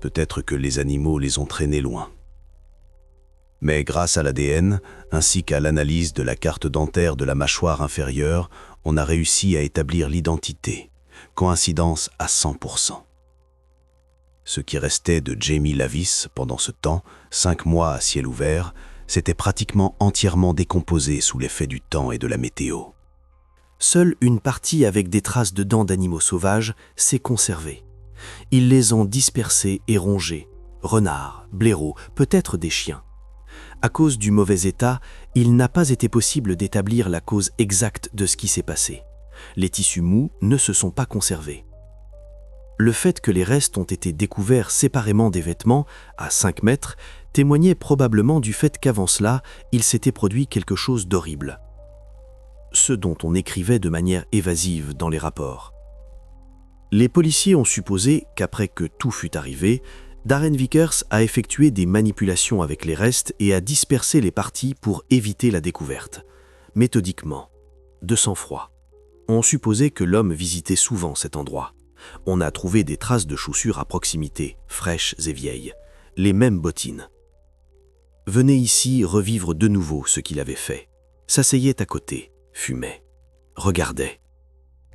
Peut-être que les animaux les ont traînés loin. Mais grâce à l'ADN, ainsi qu'à l'analyse de la carte dentaire de la mâchoire inférieure, on a réussi à établir l'identité. Coïncidence à 100%. Ce qui restait de Jamie Lavis pendant ce temps, 5 mois à ciel ouvert, s'était pratiquement entièrement décomposé sous l'effet du temps et de la météo. Seule une partie avec des traces de dents d'animaux sauvages s'est conservée. Ils les ont dispersés et rongés. Renards, blaireaux, peut-être des chiens. À cause du mauvais état, il n'a pas été possible d'établir la cause exacte de ce qui s'est passé. Les tissus mous ne se sont pas conservés. Le fait que les restes ont été découverts séparément des vêtements, à 5 mètres, témoignait probablement du fait qu'avant cela, il s'était produit quelque chose d'horrible. Ce dont on écrivait de manière évasive dans les rapports. Les policiers ont supposé qu'après que tout fut arrivé, Darren Vickers a effectué des manipulations avec les restes et a dispersé les parties pour éviter la découverte. Méthodiquement, de sang-froid. On supposait que l'homme visitait souvent cet endroit. On a trouvé des traces de chaussures à proximité, fraîches et vieilles, les mêmes bottines. Venait ici revivre de nouveau ce qu'il avait fait. S'asseyait à côté, fumait, regardait.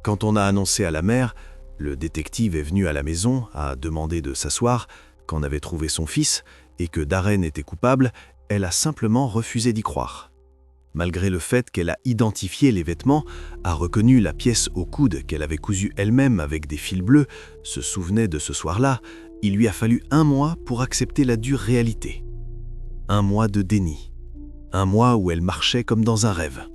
Quand on a annoncé à la mère, le détective est venu à la maison, a demandé de s'asseoir, qu'on avait trouvé son fils et que Darren était coupable, elle a simplement refusé d'y croire. Malgré le fait qu'elle a identifié les vêtements, a reconnu la pièce au coude qu'elle avait cousue elle-même avec des fils bleus, se souvenait de ce soir-là, il lui a fallu 1 mois pour accepter la dure réalité. 1 mois de déni. 1 mois où elle marchait comme dans un rêve.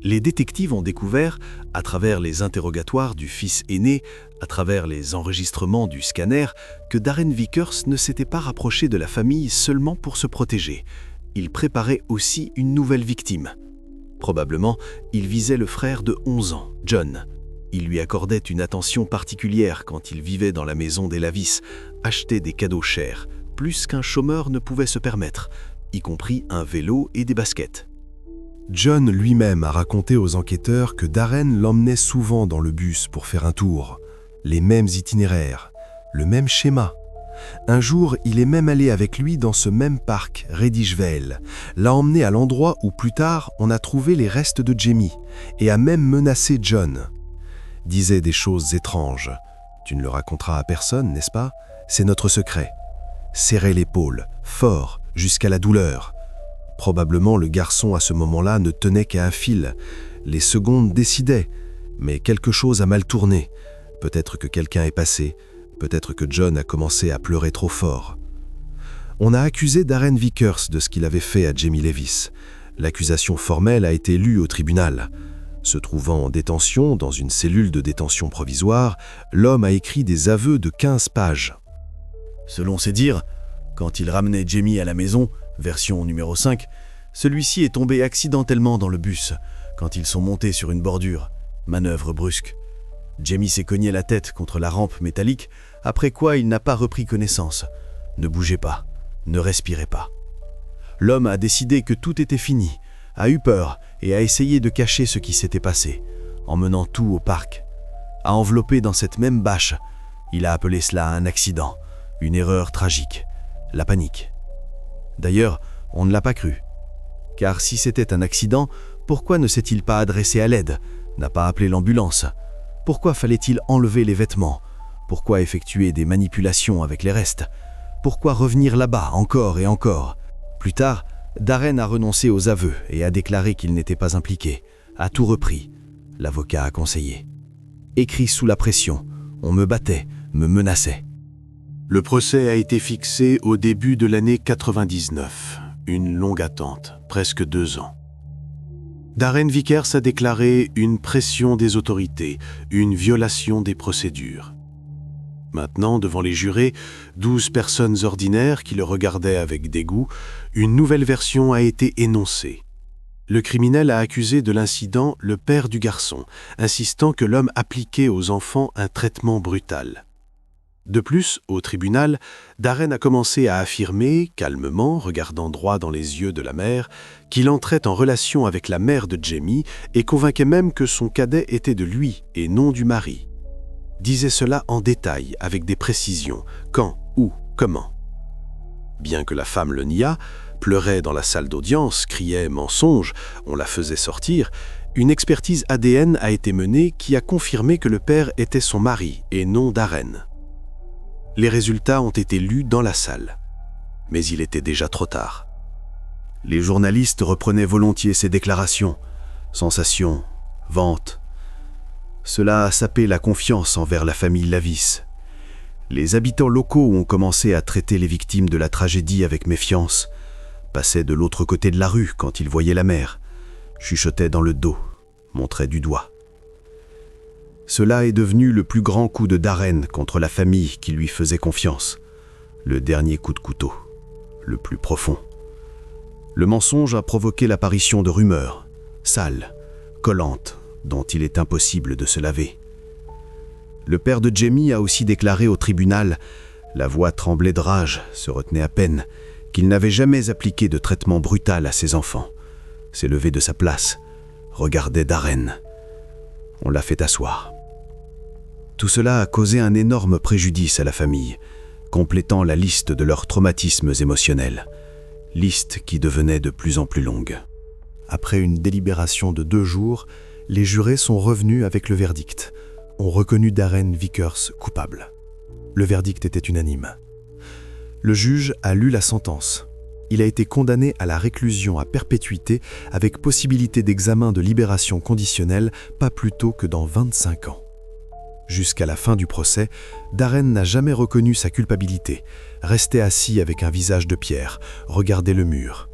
Les détectives ont découvert, à travers les interrogatoires du fils aîné, à travers les enregistrements du scanner, que Darren Vickers ne s'était pas rapproché de la famille seulement pour se protéger. Il préparait aussi une nouvelle victime. Probablement, il visait le frère de 11 ans, John. Il lui accordait une attention particulière quand il vivait dans la maison des Lavis, achetait des cadeaux chers, plus qu'un chômeur ne pouvait se permettre, y compris un vélo et des baskets. John lui-même a raconté aux enquêteurs que Darren l'emmenait souvent dans le bus pour faire un tour. Les mêmes itinéraires, le même schéma. Un jour, il est même allé avec lui dans ce même parc, Redishvale, l'a emmené à l'endroit où plus tard on a trouvé les restes de Jamie et a même menacé John. Disait des choses étranges. Tu ne le raconteras à personne, n'est-ce pas? C'est notre secret. Serrait l'épaule, fort, jusqu'à la douleur. Probablement le garçon à ce moment-là ne tenait qu'à un fil. Les secondes décidaient, mais quelque chose a mal tourné. Peut-être que quelqu'un est passé, peut-être que John a commencé à pleurer trop fort. On a accusé Darren Vickers de ce qu'il avait fait à Jamie Lavis. L'accusation formelle a été lue au tribunal. Se trouvant en détention, dans une cellule de détention provisoire, l'homme a écrit des aveux de 15 pages. Selon ses dires, quand il ramenait Jamie à la maison, version numéro 5, celui-ci est tombé accidentellement dans le bus quand ils sont montés sur une bordure. Manœuvre brusque. Jamie s'est cogné la tête contre la rampe métallique, après quoi il n'a pas repris connaissance. Ne bougez pas, ne respirez pas. L'homme a décidé que tout était fini, a eu peur et a essayé de cacher ce qui s'était passé, emmenant tout au parc. A enveloppé dans cette même bâche. Il a appelé cela un accident, une erreur tragique, la panique. D'ailleurs, on ne l'a pas cru. Car si c'était un accident, pourquoi ne s'est-il pas adressé à l'aide, n'a pas appelé l'ambulance? Pourquoi fallait-il enlever les vêtements? Pourquoi effectuer des manipulations avec les restes? Pourquoi revenir là-bas encore et encore? Plus tard, Darren a renoncé aux aveux et a déclaré qu'il n'était pas impliqué, a tout repris. L'avocat a conseillé. Écrit sous la pression, on me battait, me menaçait. Le procès a été fixé au début de l'année 99, une longue attente, presque 2 ans. Darren Vickers a déclaré une pression des autorités, une violation des procédures. Maintenant, devant les jurés, 12 personnes ordinaires qui le regardaient avec dégoût, une nouvelle version a été énoncée. Le criminel a accusé de l'incident le père du garçon, insistant que l'homme appliquait aux enfants un traitement brutal. De plus, au tribunal, Darren a commencé à affirmer, calmement, regardant droit dans les yeux de la mère, qu'il entrait en relation avec la mère de Jamie et convainquait même que son cadet était de lui et non du mari. disait cela en détail, avec des précisions, quand, où, comment. Bien que la femme le niât, pleurait dans la salle d'audience, criait mensonge, on la faisait sortir, une expertise ADN a été menée qui a confirmé que le père était son mari et non Darren. Les résultats ont été lus dans la salle, mais il était déjà trop tard. Les journalistes reprenaient volontiers ces déclarations, sensations, ventes. Cela a sapé la confiance envers la famille Lavis. Les habitants locaux ont commencé à traiter les victimes de la tragédie avec méfiance, passaient de l'autre côté de la rue quand ils voyaient la mère, chuchotaient dans le dos, montraient du doigt. Cela est devenu le plus grand coup de Darren contre la famille qui lui faisait confiance, le dernier coup de couteau, le plus profond. Le mensonge a provoqué l'apparition de rumeurs, sales, collantes, dont il est impossible de se laver. Le père de Jamie a aussi déclaré au tribunal, la voix tremblait de rage, se retenait à peine, qu'il n'avait jamais appliqué de traitement brutal à ses enfants. S'est levé de sa place, regardait Darren. On l'a fait asseoir. Tout cela a causé un énorme préjudice à la famille, complétant la liste de leurs traumatismes émotionnels, liste qui devenait de plus en plus longue. Après une délibération de 2 jours, les jurés sont revenus avec le verdict. On reconnu Darren Vickers coupable. Le verdict était unanime. Le juge a lu la sentence. Il a été condamné à la réclusion à perpétuité avec possibilité d'examen de libération conditionnelle pas plus tôt que dans 25 ans. Jusqu'à la fin du procès, Darren n'a jamais reconnu sa culpabilité, restait assis avec un visage de pierre, regardait le mur.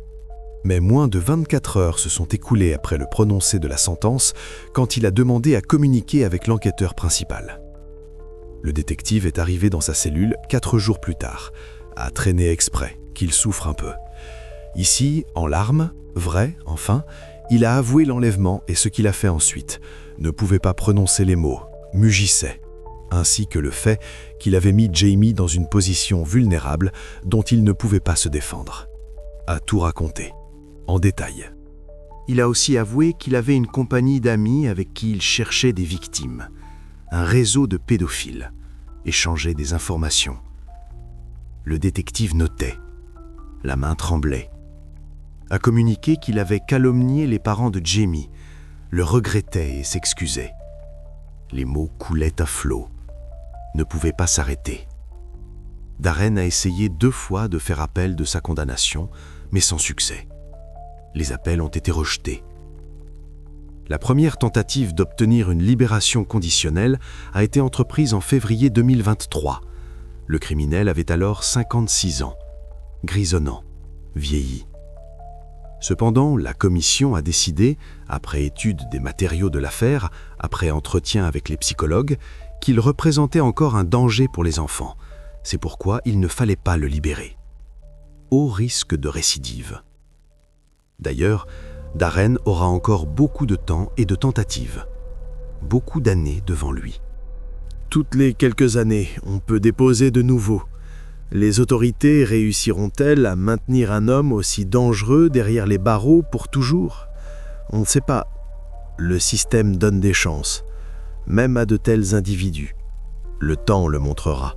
Mais moins de 24 heures se sont écoulées après le prononcé de la sentence quand il a demandé à communiquer avec l'enquêteur principal. Le détective est arrivé dans sa cellule 4 jours plus tard, a traîné exprès, qu'il souffre un peu. Ici, en larmes, vrai, enfin, il a avoué l'enlèvement et ce qu'il a fait ensuite, ne pouvait pas prononcer les mots, mugissait, ainsi que le fait qu'il avait mis Jamie dans une position vulnérable dont il ne pouvait pas se défendre. A tout raconté, en détail. Il a aussi avoué qu'il avait une compagnie d'amis avec qui il cherchait des victimes, un réseau de pédophiles, échangeait des informations. Le détective notait, la main tremblait, a communiqué qu'il avait calomnié les parents de Jamie, le regrettait et s'excusait. Les mots coulaient à flot, ne pouvaient pas s'arrêter. Darren a essayé 2 fois de faire appel de sa condamnation, mais sans succès. Les appels ont été rejetés. La première tentative d'obtenir une libération conditionnelle a été entreprise en février 2023. Le criminel avait alors 56 ans, grisonnant, vieilli. Cependant, la commission a décidé, après étude des matériaux de l'affaire, après entretien avec les psychologues, qu'il représentait encore un danger pour les enfants. C'est pourquoi il ne fallait pas le libérer. Haut risque de récidive. D'ailleurs, Darren aura encore beaucoup de temps et de tentatives. Beaucoup d'années devant lui. Toutes les quelques années, on peut déposer de nouveau. Les autorités réussiront-elles à maintenir un homme aussi dangereux derrière les barreaux pour toujours? On ne sait pas. Le système donne des chances, même à de tels individus. Le temps le montrera.